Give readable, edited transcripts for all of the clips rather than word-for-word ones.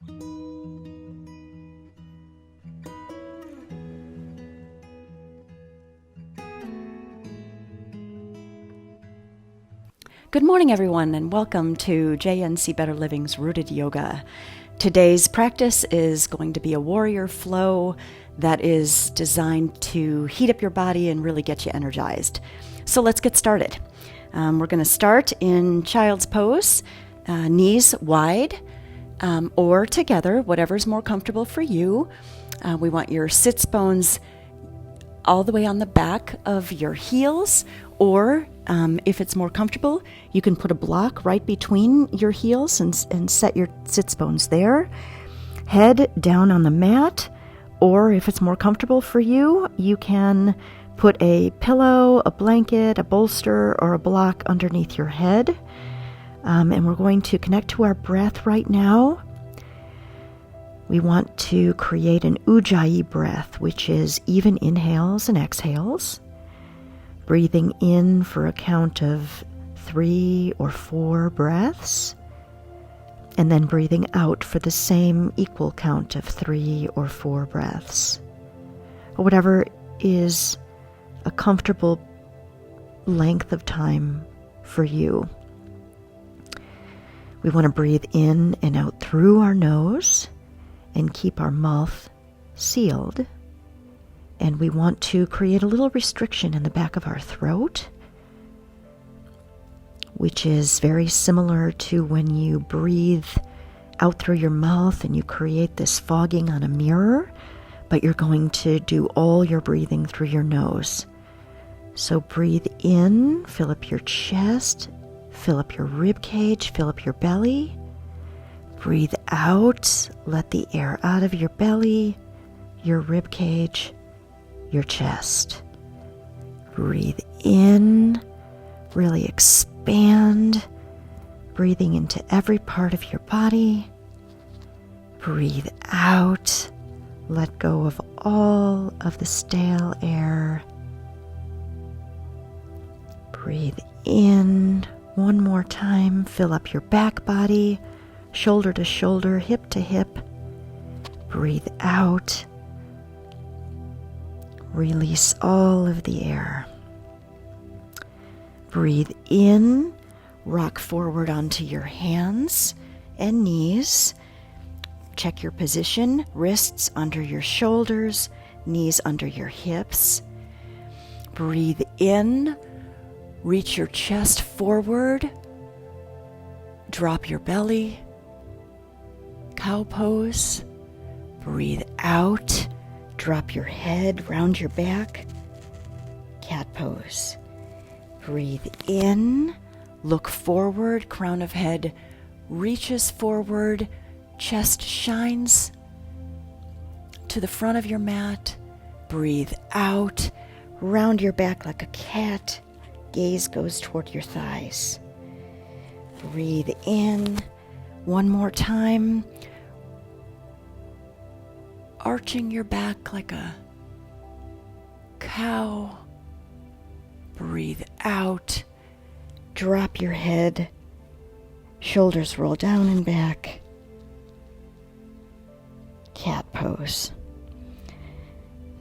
Good morning, everyone, and welcome to JNC Better Living's Rooted Yoga. Today's practice is going to be a warrior flow that is designed to heat up your body and really get you energized. So let's get started. We're going to start in child's pose, knees wide or together, whatever's more comfortable for you. We want your sits bones all the way on the back of your heels, or if it's more comfortable, you can put a block right between your heels and set your sits bones there. Head down on the mat, or if it's more comfortable for you, you can put a pillow, a blanket, a bolster, or a block underneath your head. And we're going to connect to our breath right now. We want to create an Ujjayi breath, which is even inhales and exhales. Breathing in for a count of 3 or 4 breaths, and then breathing out for the same equal count of 3 or 4 breaths, or whatever is a comfortable length of time for you. We want to breathe in and out through our nose and keep our mouth sealed. And we want to create a little restriction in the back of our throat, which is very similar to when you breathe out through your mouth and you create this fogging on a mirror, but you're going to do all your breathing through your nose. So breathe in, fill up your chest, fill up your rib cage, fill up your belly. Breathe out, let the air out of your belly, your rib cage, your chest. Breathe in, really expand, breathing into every part of your body. Breathe out, let go of all of the stale air. Breathe in, one more time, fill up your back body, shoulder to shoulder, hip to hip. Breathe out. Release all of the air. Breathe in. Rock forward onto your hands and knees. Check your position. Wrists under your shoulders, knees under your hips. Breathe in. Reach your chest forward. Drop your belly. Cow pose. Breathe out. Drop your head, round your back. Cat pose. Breathe in. Look forward. Crown of head reaches forward. Chest shines to the front of your mat. Breathe out. Round your back like a cat. Gaze goes toward your thighs. Breathe in. One more time. Arching your back like a cow. Breathe out. Drop your head. Shoulders roll down and back. Cat pose.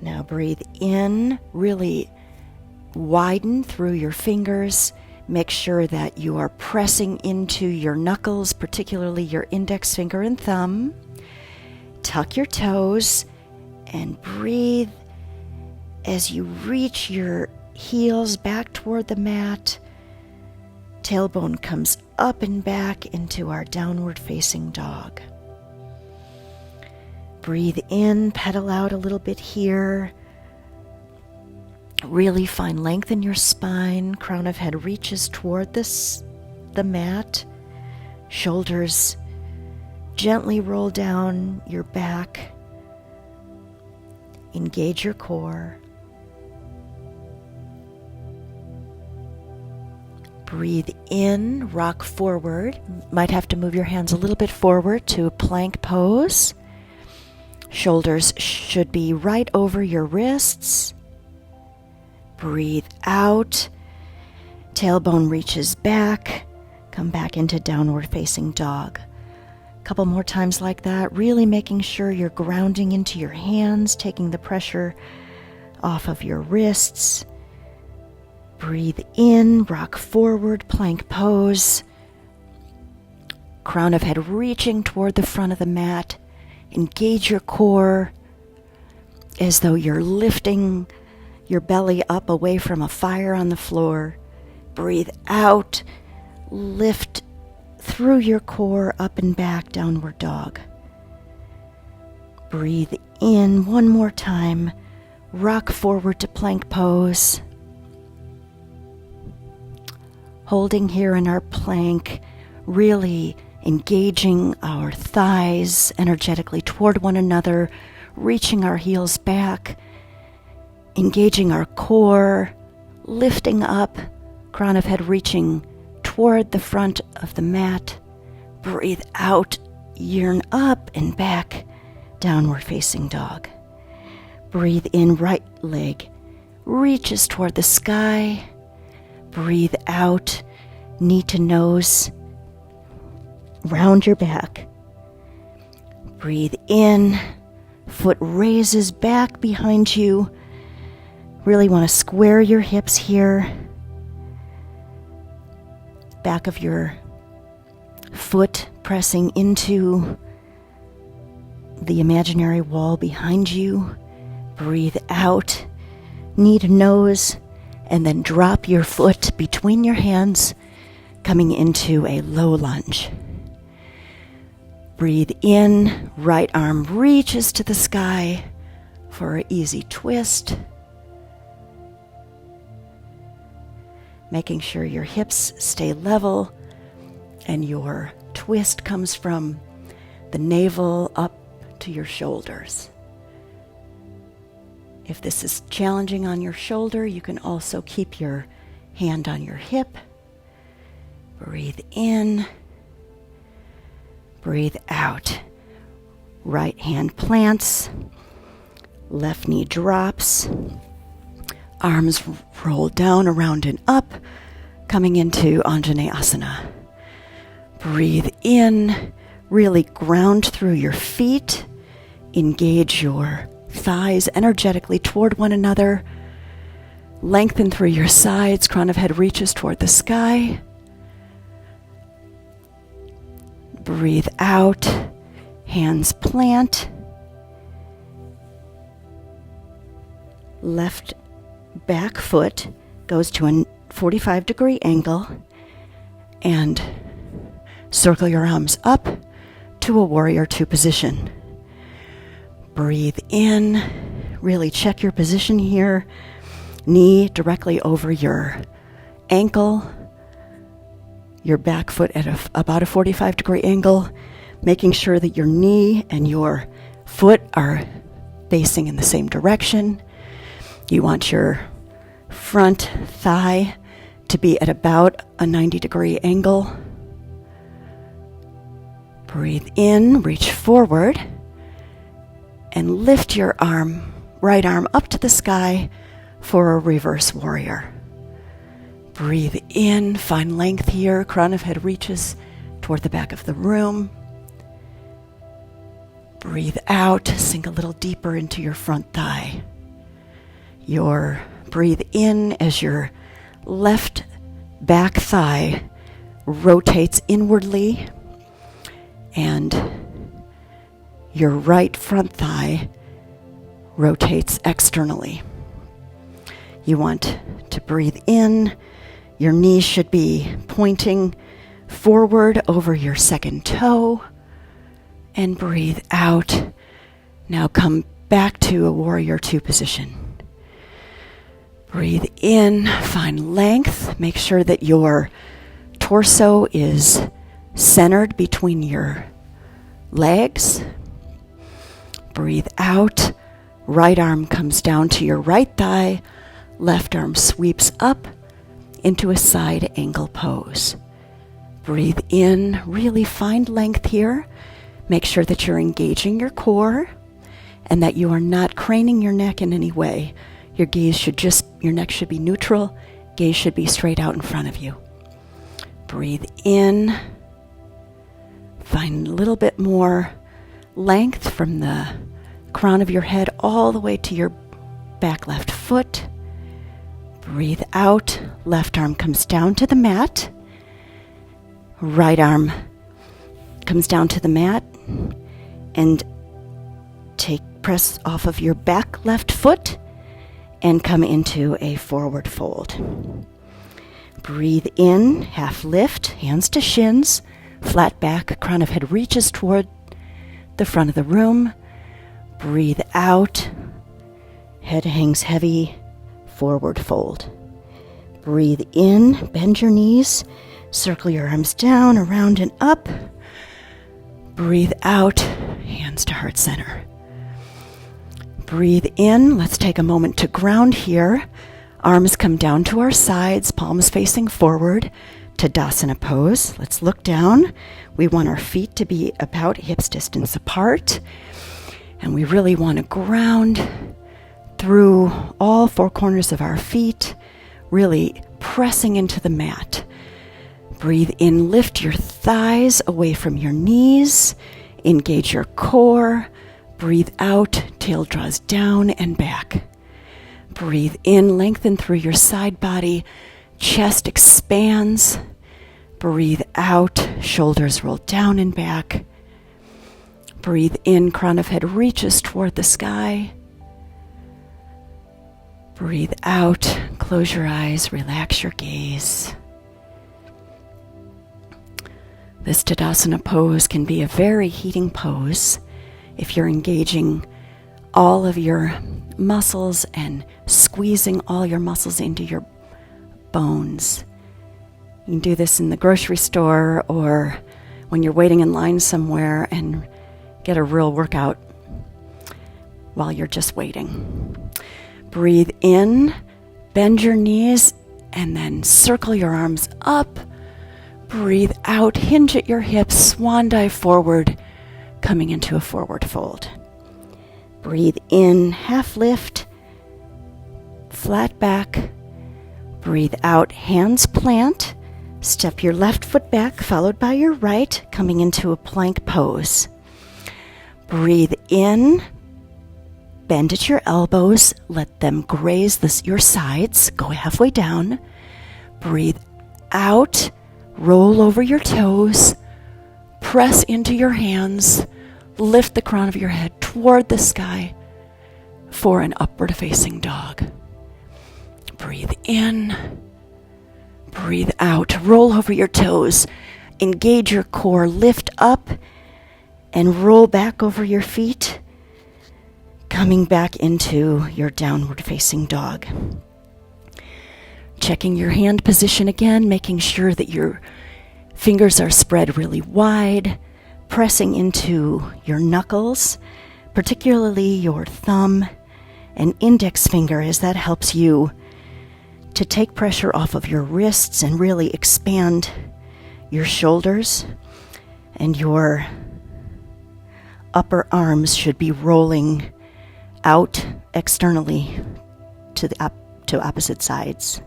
Now breathe in. Really widen through your fingers. Make sure that you are pressing into your knuckles, particularly your index finger and thumb. Tuck your toes and breathe as you reach your heels back toward the mat. Tailbone comes up and back into our downward facing dog. Breathe in, pedal out a little bit here. Really find length in your spine. Crown of head reaches toward the mat. Shoulders gently roll down your back. Engage your core. Breathe in, rock forward. Might have to move your hands a little bit forward to a plank pose. Shoulders should be right over your wrists. Breathe out. Tailbone reaches back. Come back into downward facing dog. Couple more times like that, really making sure you're grounding into your hands, taking the pressure off of your wrists. Breathe in, rock forward, plank pose. Crown of head reaching toward the front of the mat. Engage your core as though you're lifting your belly up away from a fire on the floor. Breathe out, lift through your core, up and back, downward dog. Breathe in one more time, rock forward to plank pose. Holding here in our plank, really engaging our thighs energetically toward one another, reaching our heels back, engaging our core, lifting up, crown of head reaching toward the front of the mat. Breathe out, yearn up and back, downward facing dog. Breathe in, right leg reaches toward the sky. Breathe out, knee to nose, round your back. Breathe in, foot raises back behind you. Really want to square your hips here. Back of your foot pressing into the imaginary wall behind you. Breathe out, knee to nose, and then drop your foot between your hands, coming into a low lunge. Breathe in, right arm reaches to the sky for an easy twist. Making sure your hips stay level and your twist comes from the navel up to your shoulders. If this is challenging on your shoulder, you can also keep your hand on your hip. Breathe in, breathe out. Right hand plants, left knee drops, arms roll down, around and up, coming into Anjaneyasana. Breathe in, really ground through your feet, engage your thighs energetically toward one another, lengthen through your sides, crown of head reaches toward the sky. Breathe out, hands plant, left back foot goes to a 45-degree angle, and circle your arms up to a warrior two position. Breathe in, really check your position here. Knee directly over your ankle, your back foot at about a 45-degree angle, making sure that your knee and your foot are facing in the same direction. You want your front thigh to be at about a 90-degree angle. Breathe in, reach forward, and lift your arm, right arm up to the sky for a reverse warrior. Breathe in, find length here, crown of head reaches toward the back of the room. Breathe out, sink a little deeper into your front thigh. Breathe in as your left back thigh rotates inwardly and your right front thigh rotates externally. You want to breathe in. Your knees should be pointing forward over your second toe. And breathe out. Now come back to a warrior two position. Breathe in, find length. Make sure that your torso is centered between your legs. Breathe out. Right arm comes down to your right thigh. Left arm sweeps up into a side angle pose. Breathe in. Really find length here. Make sure that you're engaging your core and that you are not craning your neck in any way. Your neck should be neutral. Gaze should be straight out in front of you. Breathe in. Find a little bit more length from the crown of your head all the way to your back left foot. Breathe out. Left arm comes down to the mat. Right arm comes down to the mat. And press off of your back left foot and come into a forward fold. Breathe in, half lift, hands to shins, flat back, crown of head reaches toward the front of the room. Breathe out, head hangs heavy, forward fold. Breathe in, bend your knees, circle your arms down, around and up. Breathe out, hands to heart center. Breathe in. Let's take a moment to ground here. Arms come down to our sides, palms facing forward, Tadasana pose. Let's look down. We want our feet to be about hips distance apart. And we really want to ground through all four corners of our feet, really pressing into the mat. Breathe in, lift your thighs away from your knees, engage your core. Breathe out, tail draws down and back. Breathe in, lengthen through your side body, chest expands. Breathe out, shoulders roll down and back. Breathe in, crown of head reaches toward the sky. Breathe out, close your eyes, relax your gaze. This Tadasana pose can be a very heating pose if you're engaging all of your muscles and squeezing all your muscles into your bones. You can do this in the grocery store or when you're waiting in line somewhere and get a real workout while you're just waiting. Breathe in, bend your knees, and then circle your arms up. Breathe out, hinge at your hips, swan dive forward, coming into a forward fold. Breathe in, half lift, flat back. Breathe out, hands plant. Step your left foot back, followed by your right, coming into a plank pose. Breathe in, bend at your elbows, let them graze your sides, go halfway down. Breathe out, roll over your toes, press into your hands, lift the crown of your head toward the sky for an upward facing dog. Breathe in, breathe out, roll over your toes, engage your core, lift up and roll back over your feet, coming back into your downward facing dog. Checking your hand position again, making sure that your fingers are spread really wide, pressing into your knuckles, particularly your thumb and index finger, as that helps you to take pressure off of your wrists and really expand your shoulders. And your upper arms should be rolling out externally to opposite sides.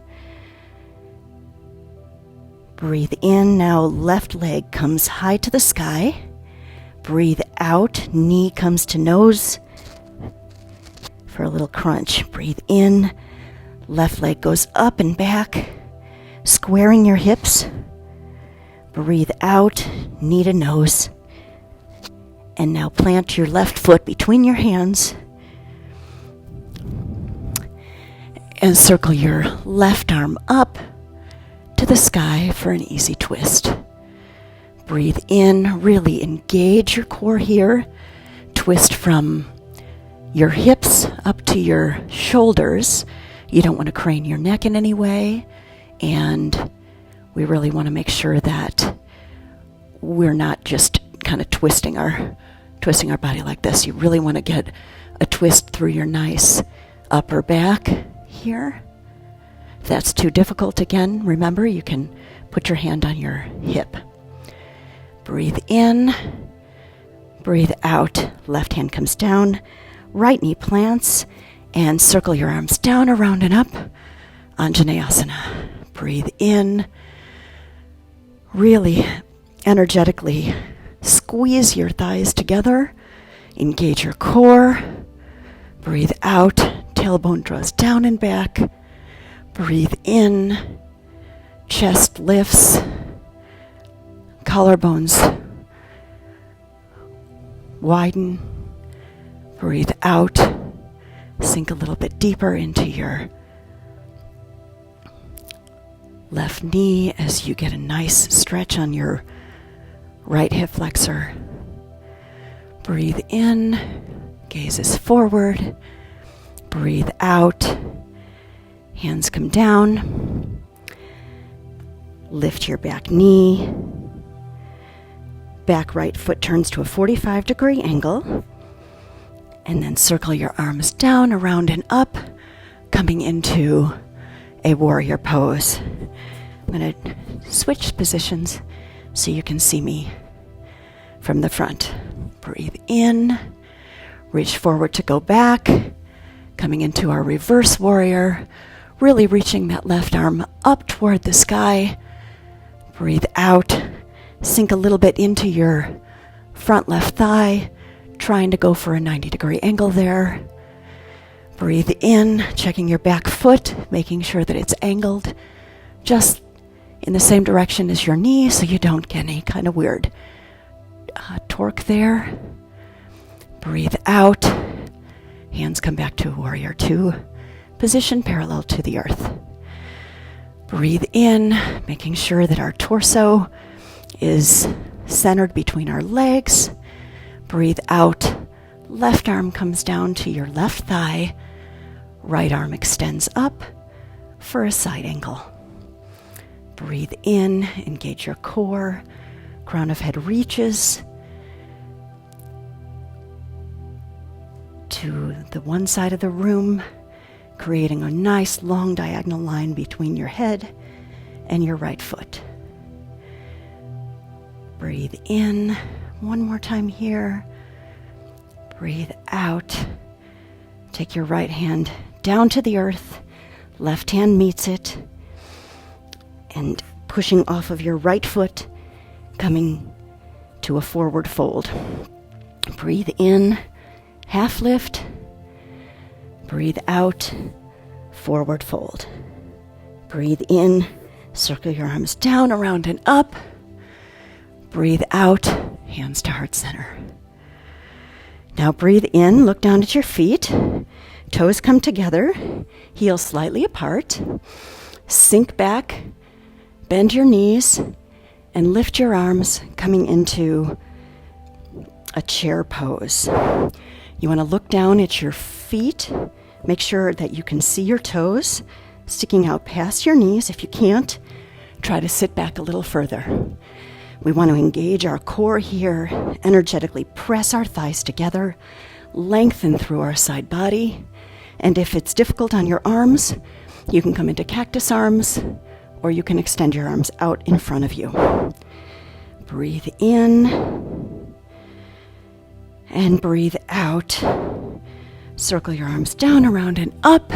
Breathe in. Now left leg comes high to the sky. Breathe out. Knee comes to nose for a little crunch. Breathe in. Left leg goes up and back, squaring your hips. Breathe out. Knee to nose. And now plant your left foot between your hands and circle your left arm up to the sky for an easy twist. Breathe in, really engage your core here. Twist from your hips up to your shoulders. You don't want to crane your neck in any way, and we really want to make sure that we're not just kind of twisting our body like this. You really want to get a twist through your nice upper back here. If that's too difficult, again, remember you can put your hand on your hip. Breathe in, breathe out. Left hand comes down, right knee plants, and circle your arms down, around, and up. Anjaneyasana. Breathe in, really energetically squeeze your thighs together. Engage your core. Breathe out. Tailbone draws down and back. Breathe in. Chest lifts. Collarbones widen. Breathe out. Sink a little bit deeper into your left knee as you get a nice stretch on your right hip flexor. Breathe in, gaze is forward. Breathe out, hands come down. Lift your back knee. Back right foot turns to a 45-degree angle. And then circle your arms down, around, and up, coming into a warrior pose. I'm going to switch positions so you can see me from the front. Breathe in, reach forward to go back, coming into our reverse warrior, really reaching that left arm up toward the sky. Breathe out, sink a little bit into your front left thigh, trying to go for a 90-degree angle there. Breathe in, checking your back foot, making sure that it's angled just in the same direction as your knee so you don't get any kind of weird torque there. Breathe out. Hands come back to warrior two. Position parallel to the earth. Breathe in, making sure that our torso is centered between our legs. Breathe out. Left arm comes down to your left thigh. Right arm extends up for a side angle. Breathe in, engage your core. Crown of head reaches to the one side of the room, creating a nice long diagonal line between your head and your right foot. Breathe in. One more time here. Breathe out. Take your right hand down to the earth. Left hand meets it. And pushing off of your right foot, coming to a forward fold. Breathe in. Half lift. Breathe out. Forward fold. Breathe in. Circle your arms down, around, and up. Breathe out, hands to heart center. Now breathe in, look down at your feet. Toes come together, heels slightly apart. Sink back, bend your knees, and lift your arms, coming into a chair pose. You want to look down at your feet. Make sure that you can see your toes sticking out past your knees. If you can't, try to sit back a little further. We want to engage our core here, energetically press our thighs together, lengthen through our side body. And if it's difficult on your arms, you can come into cactus arms, or you can extend your arms out in front of you. Breathe in and breathe out. Circle your arms down, around, and up,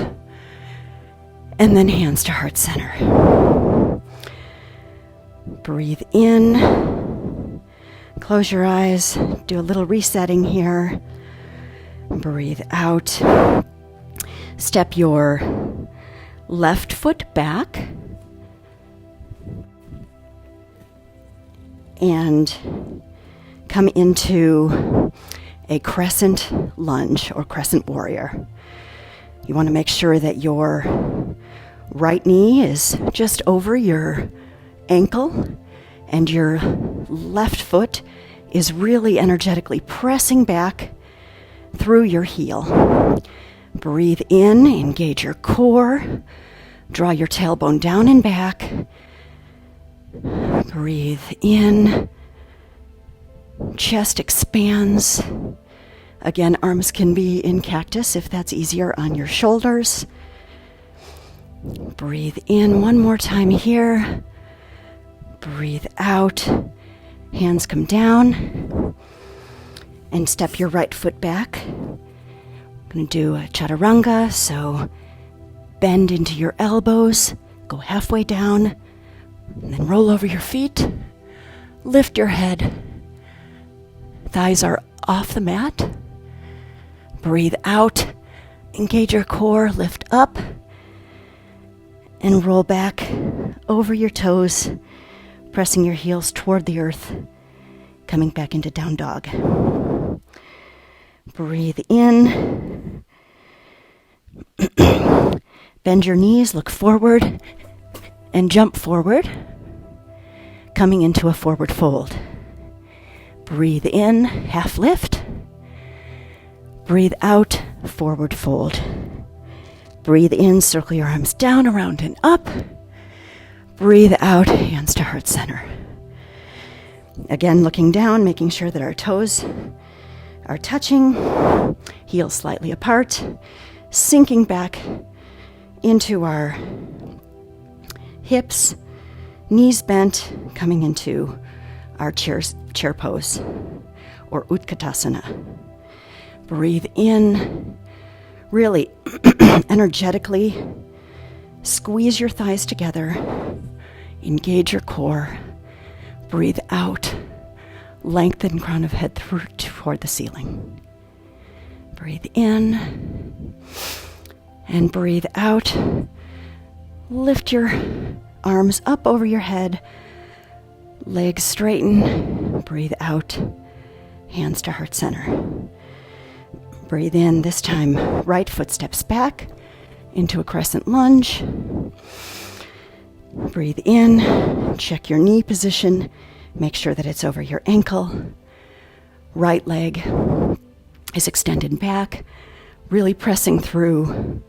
and then hands to heart center. Breathe in, close your eyes, do a little resetting here. Breathe out. Step your left foot back and come into a crescent lunge or crescent warrior. You want to make sure that your right knee is just over your ankle and your left foot is really energetically pressing back through your heel. Breathe in, engage your core, draw your tailbone down and back. Breathe in, chest expands. Again, arms can be in cactus if that's easier on your shoulders. Breathe in one more time here. Breathe out. Hands come down. And step your right foot back. I'm going to do a chaturanga, so bend into your elbows, go halfway down, and then roll over your feet. Lift your head. Thighs are off the mat. Breathe out. Engage your core. Lift up. And roll back over your toes, pressing your heels toward the earth, coming back into down dog. Breathe in. Bend your knees, look forward, and jump forward, coming into a forward fold. Breathe in, half lift. Breathe out, forward fold. Breathe in, circle your arms down, around, and up. Breathe out, hands to heart center. Again, looking down, making sure that our toes are touching, heels slightly apart, sinking back into our hips, knees bent, coming into our chair pose, or Utkatasana. Breathe in, really energetically squeeze your thighs together, engage your core, breathe out, lengthen crown of head through toward the ceiling. Breathe in and breathe out. Lift your arms up over your head, legs straighten, breathe out, hands to heart center. Breathe in, this time right foot steps back into a crescent lunge. Breathe in, check your knee position, make sure that it's over your ankle. Right leg is extended back, really pressing through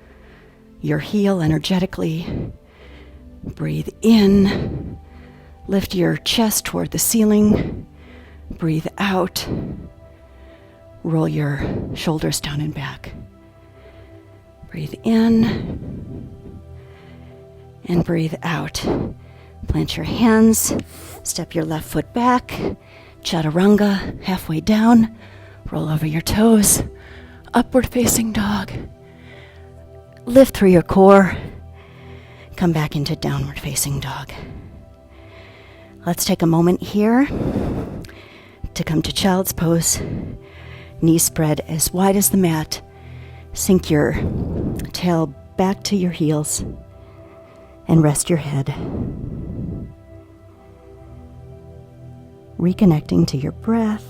your heel energetically. Breathe in, lift your chest toward the ceiling. Breathe out, roll your shoulders down and back. Breathe in and breathe out. Plant your hands, step your left foot back, chaturanga, halfway down, roll over your toes, upward facing dog. Lift through your core, come back into downward facing dog. Let's take a moment here to come to child's pose. Knees spread as wide as the mat. Sink your tail back to your heels and rest your head. Reconnecting to your breath.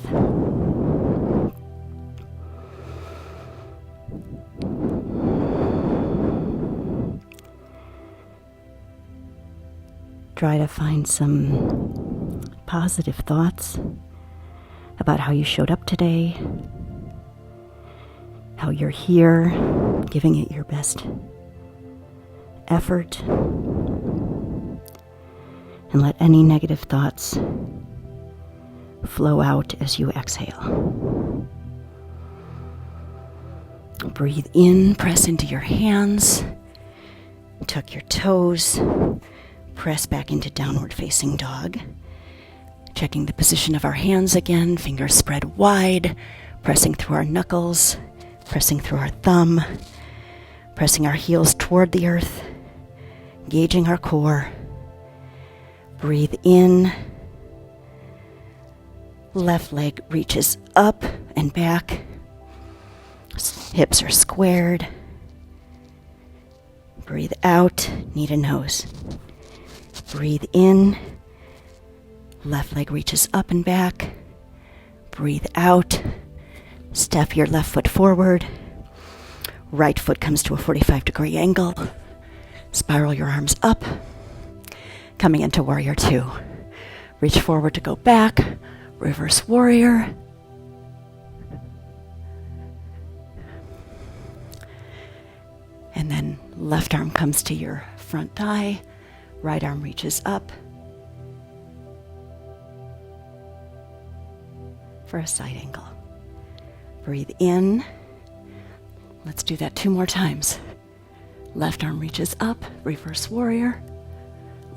Try to find some positive thoughts about how you showed up today, how you're here, giving it your best effort, and let any negative thoughts flow out as you exhale. Breathe in, press into your hands, tuck your toes, press back into downward facing dog. Checking the position of our hands again, fingers spread wide, pressing through our knuckles, pressing through our thumb, pressing our heels toward the earth, engaging our core. Breathe in. Left leg reaches up and back. Hips are squared. Breathe out, knee to nose. Breathe in. Left leg reaches up and back. Breathe out. Step your left foot forward. Right foot comes to a 45-degree angle. Spiral your arms up. Coming into warrior two. Reach forward to go back. Reverse warrior. And then left arm comes to your front thigh. Right arm reaches up for a side angle. Breathe in. Let's do that 2 more times. Left arm reaches up, reverse warrior.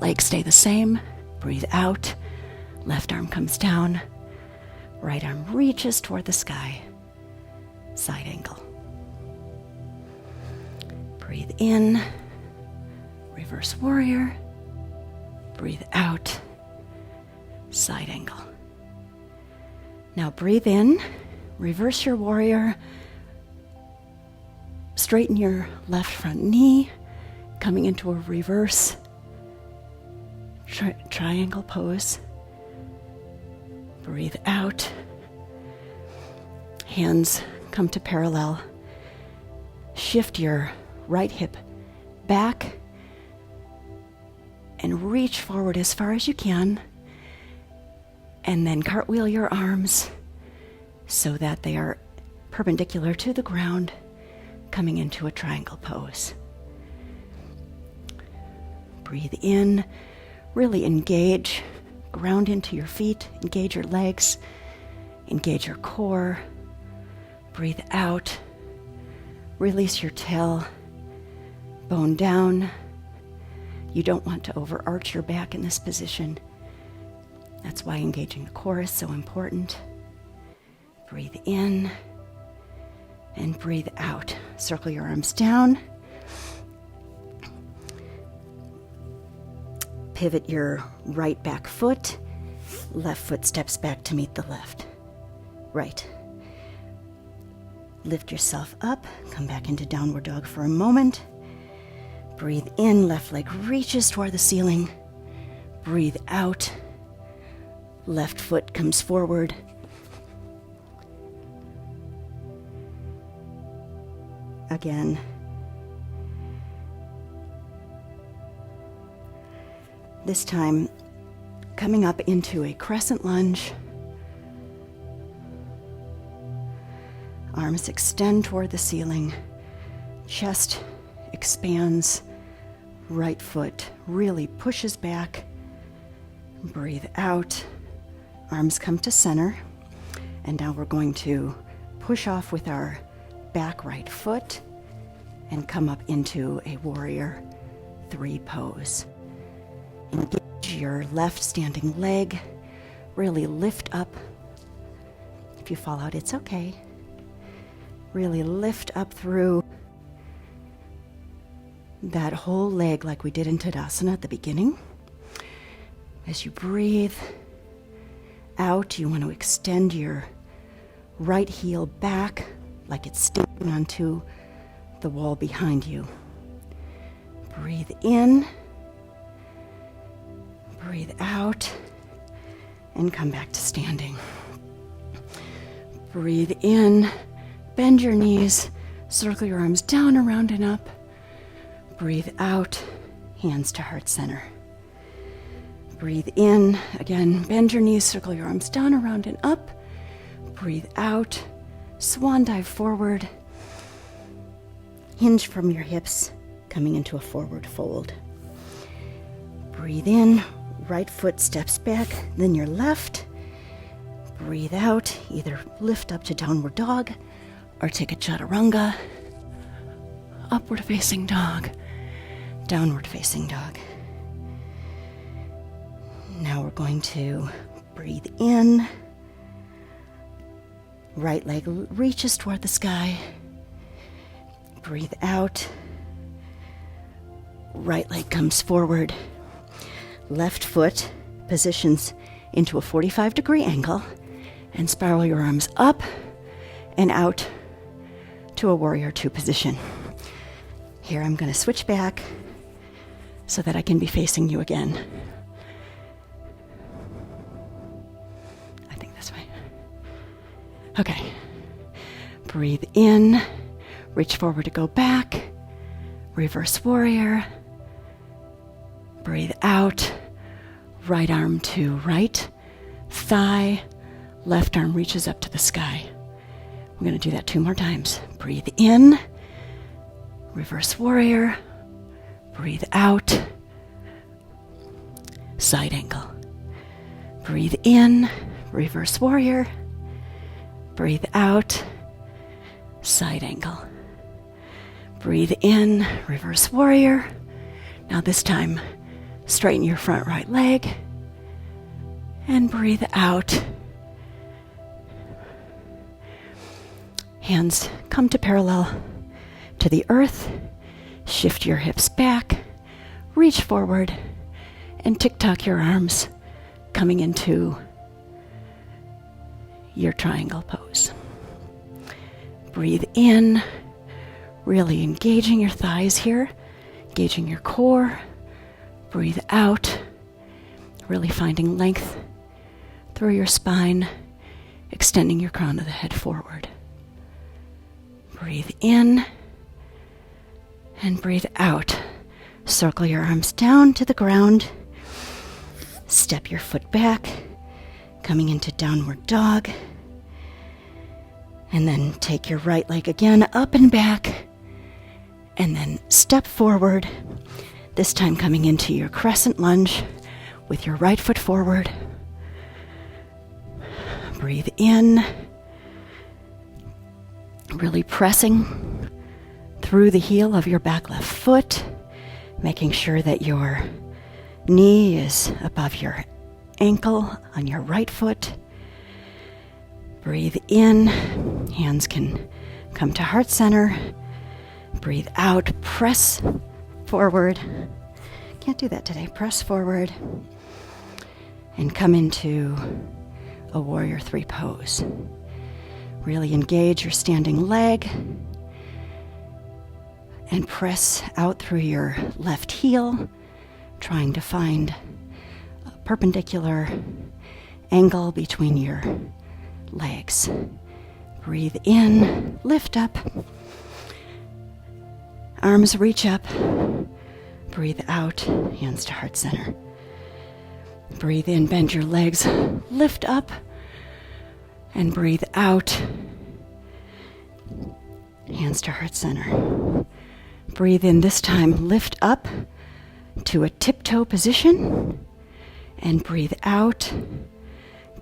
Legs stay the same. Breathe out. Left arm comes down. Right arm reaches toward the sky. Side angle. Breathe in. Reverse warrior. Breathe out. Side angle. Now breathe in, reverse your warrior, straighten your left front knee, coming into a reverse triangle pose. Breathe out. Hands come to parallel. Shift your right hip back and reach forward as far as you can. And then cartwheel your arms so that they are perpendicular to the ground, coming into a triangle pose. Breathe in, really engage, ground into your feet, engage your legs, engage your core. Breathe out, release your tail, bone down. You don't want to overarch your back in this position. That's why engaging the core is so important. Breathe in and breathe out. Circle your arms down. Pivot your right back foot. Left foot steps back to meet the left. Right. Lift yourself up. Come back into downward dog for a moment. Breathe in. Left leg reaches toward the ceiling. Breathe out. Left foot comes forward. Again. This time, coming up into a crescent lunge. Arms extend toward the ceiling. Chest expands. Right foot really pushes back. Breathe out. Arms come to center. And now we're going to push off with our back right foot and come up into a warrior 3 pose. Engage your left standing leg. Really lift up. If you fall out, it's okay. Really lift up through that whole leg like we did in Tadasana at the beginning. As you breathe out, you want to extend your right heel back like it's sticking onto the wall behind you. Breathe in, breathe out, and come back to standing. Breathe in, bend your knees, circle your arms down, around, and up. Breathe out, hands to heart center. Breathe in, again, bend your knees, circle your arms down, around, and up. Breathe out, swan dive forward. Hinge from your hips, coming into a forward fold. Breathe in, right foot steps back, then your left. Breathe out, either lift up to downward dog or take a chaturanga. Upward facing dog, downward facing dog. Now we're going to breathe in. Right leg reaches toward the sky. Breathe out. Right leg comes forward. Left foot positions into a 45-degree angle and spiral your arms up and out to a warrior 2 position. Here I'm going to switch back so that I can be facing you again. I think this way. Okay. Breathe in. Reach forward to go back. Reverse warrior. Breathe out. Right arm to right thigh. Left arm reaches up to the sky. We're going to do that 2 more times. Breathe in. Reverse warrior. Breathe out. Side angle. Breathe in. Reverse warrior. Breathe out. Side angle. Breathe in. Reverse warrior. Now this time, straighten your front right leg. And breathe out. Hands come to parallel to the earth. Shift your hips back. Reach forward. And tick-tock your arms, coming into your triangle pose. Breathe in, really engaging your thighs here, engaging your core. Breathe out, really finding length through your spine, extending your crown of the head forward. Breathe in and breathe out. Circle your arms down to the ground. Step your foot back, coming into downward dog. And then take your right leg again up and back. And then step forward, this time coming into your crescent lunge with your right foot forward. Breathe in, really pressing through the heel of your back left foot, making sure that your knee is above your ankle on your right foot. Breathe in, hands can come to heart center. Breathe out, press forward. Can't do that today. Press forward and come into a warrior three pose. Really engage your standing leg and press out through your left heel, trying to find a perpendicular angle between your legs. Breathe in, lift up. Arms reach up. Breathe out, hands to heart center. Breathe in, bend your legs, lift up, and breathe out, hands to heart center. Breathe in this time, lift up to a tiptoe position, and breathe out.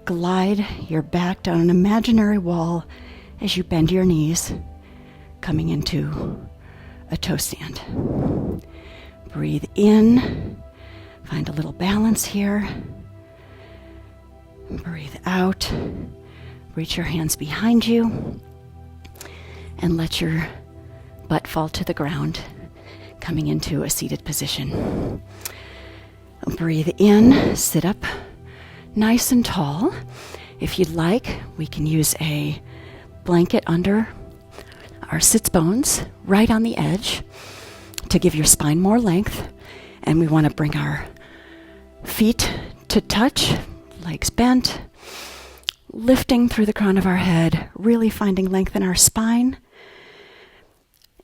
Glide your back down an imaginary wall as you bend your knees, coming into a toe stand. Breathe in, find a little balance here. Breathe out, reach your hands behind you, and let your butt fall to the ground, coming into a seated position. Breathe in, sit up nice and tall. If you'd like, we can use a blanket under our sits bones, right on the edge, to give your spine more length. And we want to bring our feet to touch, legs bent, lifting through the crown of our head, really finding length in our spine.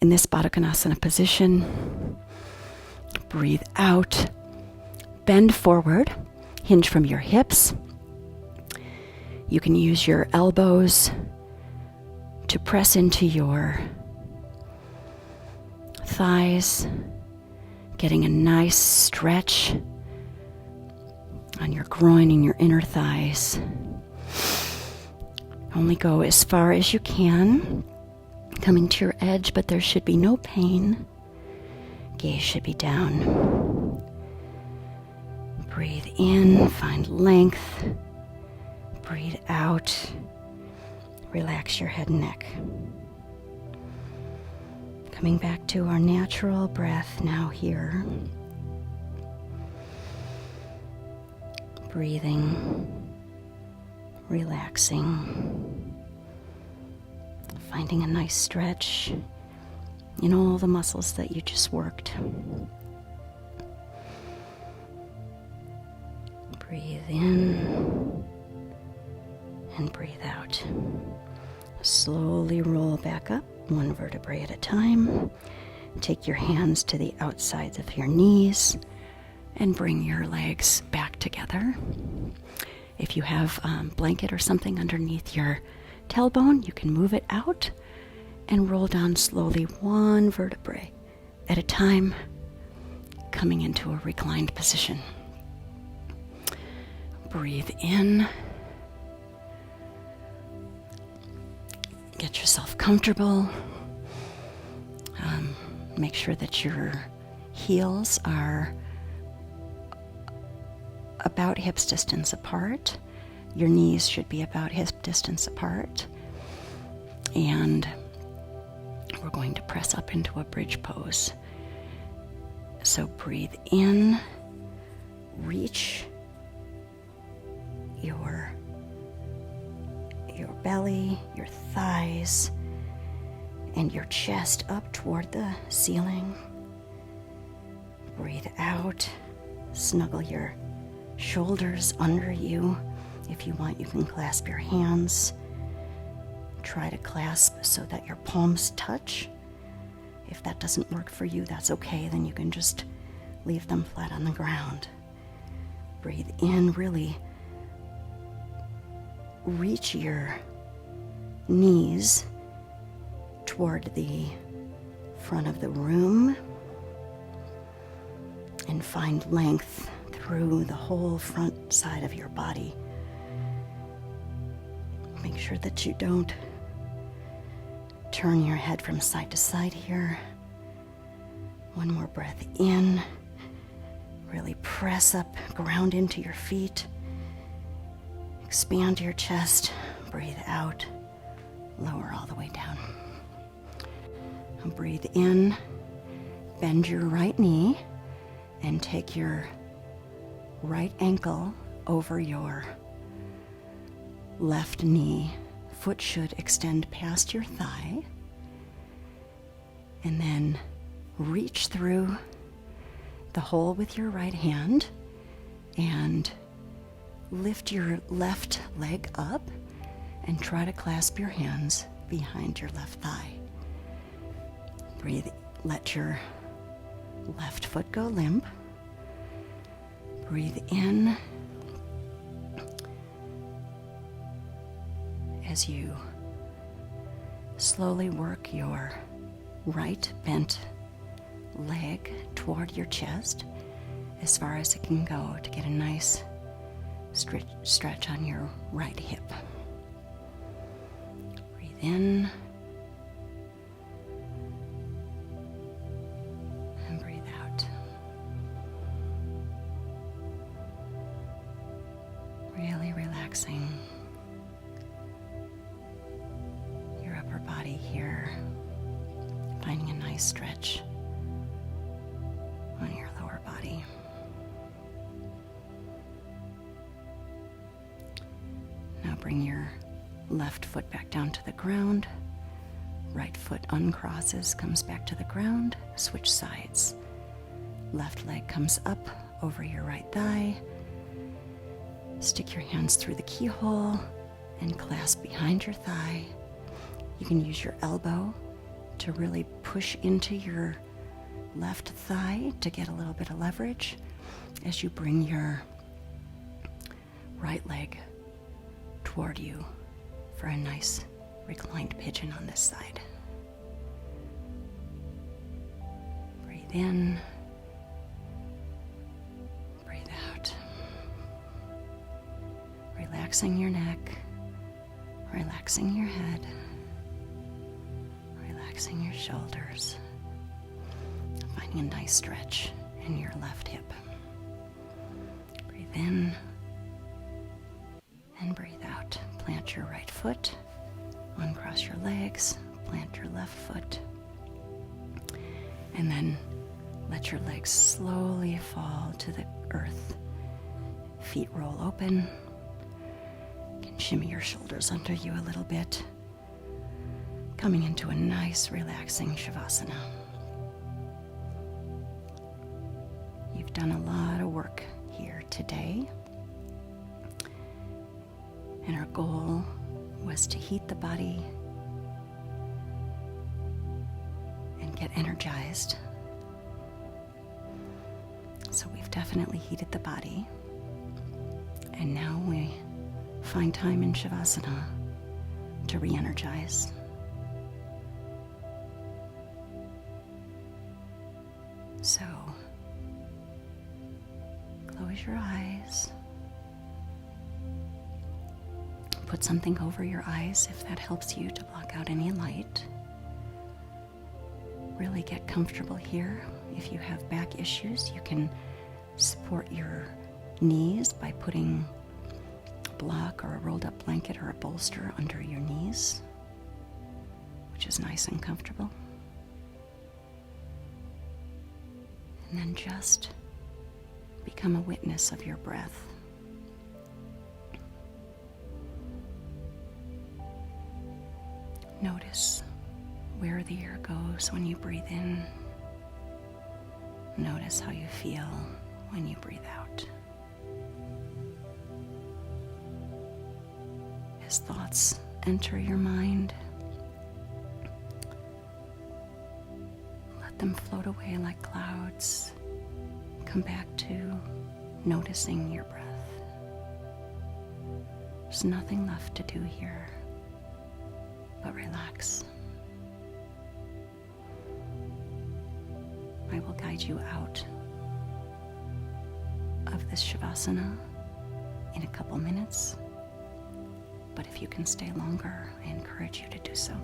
In this Baddha Konasana position, breathe out, bend forward, hinge from your hips. You can use your elbows to press into your thighs, getting a nice stretch on your groin and your inner thighs. Only go as far as you can, coming to your edge, but there should be no pain. Gaze should be down. Breathe in, find length. Breathe out. Relax your head and neck. Coming back to our natural breath now here. Breathing, relaxing, finding a nice stretch in all the muscles that you just worked. Breathe in and breathe out. Slowly roll back up, one vertebrae at a time. Take your hands to the outsides of your knees and bring your legs back together. If you have a blanket or something underneath your tailbone, you can move it out and roll down slowly, one vertebrae at a time, coming into a reclined position. Breathe in. Get yourself comfortable. Make sure that your heels are about hips distance apart. Your knees should be about hip distance apart. And we're going to press up into a bridge pose. So breathe in, reach your belly, your thighs, and your chest up toward the ceiling. Breathe out. Snuggle your shoulders under you. If you want, you can clasp your hands. Try to clasp so that your palms touch. If that doesn't work for you, that's okay. Then you can just leave them flat on the ground. Breathe in, really reach your knees toward the front of the room and find length through the whole front side of your body. Make sure that you don't turn your head from side to side here. One more breath in. Really press up, ground into your feet. Expand your chest. Breathe out. Lower all the way down. And breathe in. Bend your right knee and take your right ankle over your left knee. Foot should extend past your thigh. And then reach through the hole with your right hand and lift your left leg up and try to clasp your hands behind your left thigh. Breathe, let your left foot go limp. Breathe in as you slowly work your right bent leg toward your chest as far as it can go to get a nice stretch on your right hip. Breathe in and breathe out. Really relaxing your upper body here, finding a nice stretch on your lower body. Now bring your left foot back down to the ground. Right foot uncrosses, comes back to the ground. Switch sides. Left leg comes up over your right thigh. Stick your hands through the keyhole and clasp behind your thigh. You can use your elbow to really push into your left thigh to get a little bit of leverage as you bring your right leg toward you for a nice reclined pigeon on this side. Breathe in, breathe out. Relaxing your neck, relaxing your head, relaxing your shoulders. Finding a nice stretch in your left hip. Breathe in and breathe out. Plant your right foot, uncross your legs, plant your left foot, and then let your legs slowly fall to the earth. Feet roll open. You can shimmy your shoulders under you a little bit, coming into a nice relaxing Shavasana. You've done a lot of work here today, and our goal was to heat the body and get energized. So we've definitely heated the body, and now we find time in Shavasana to re-energize. So close your eyes. Put something over your eyes if that helps you to block out any light. Really get comfortable here. If you have back issues, you can support your knees by putting a block or a rolled up blanket or a bolster under your knees, which is nice and comfortable. And then just become a witness of your breath. Notice where the air goes when you breathe in. Notice how you feel when you breathe out. As thoughts enter your mind, let them float away like clouds. Come back to noticing your breath. There's nothing left to do here but relax. I will guide you out of this Shavasana in a couple minutes, but if you can stay longer, I encourage you to do so.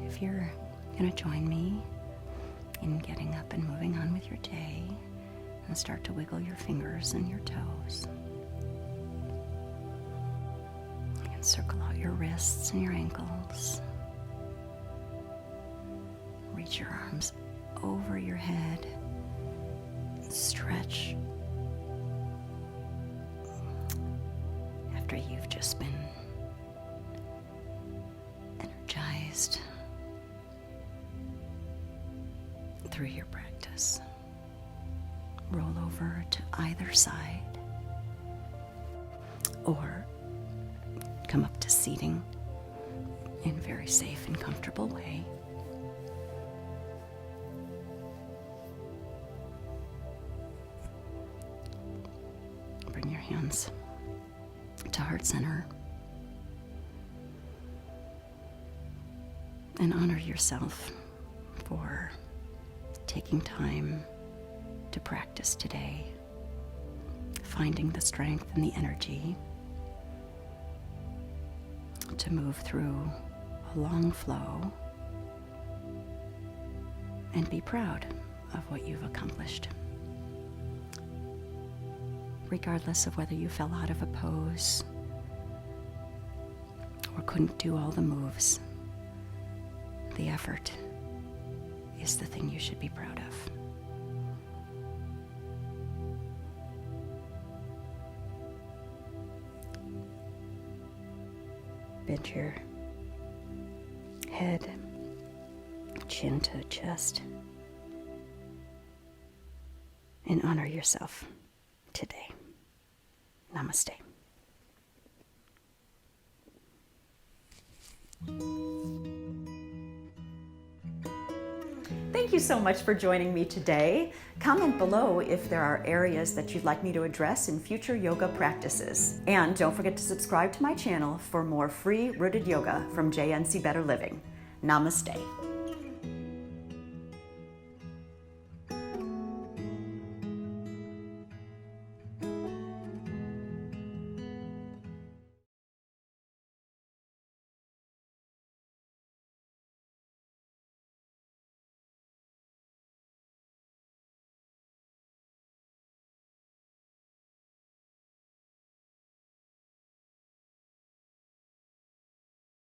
If you're going to join me in getting up and moving on with your day, and start to wiggle your fingers and your toes. You can circle out your wrists and your ankles. Reach your arms over your head. Stretch after you've just been energized through your practice. Roll over to either side or come up to seating in a very safe and comfortable way. Bring your hands to heart center and honor yourself for taking time to practice today, finding the strength and the energy to move through a long flow and be proud of what you've accomplished. Regardless of whether you fell out of a pose or couldn't do all the moves, the effort is the thing you should be proud of. Bend your head, chin to chest, and honor yourself today. Namaste. Thank you so much for joining me today. Comment below if there are areas that you'd like me to address in future yoga practices. And don't forget to subscribe to my channel for more free rooted yoga from JNC Better Living. Namaste.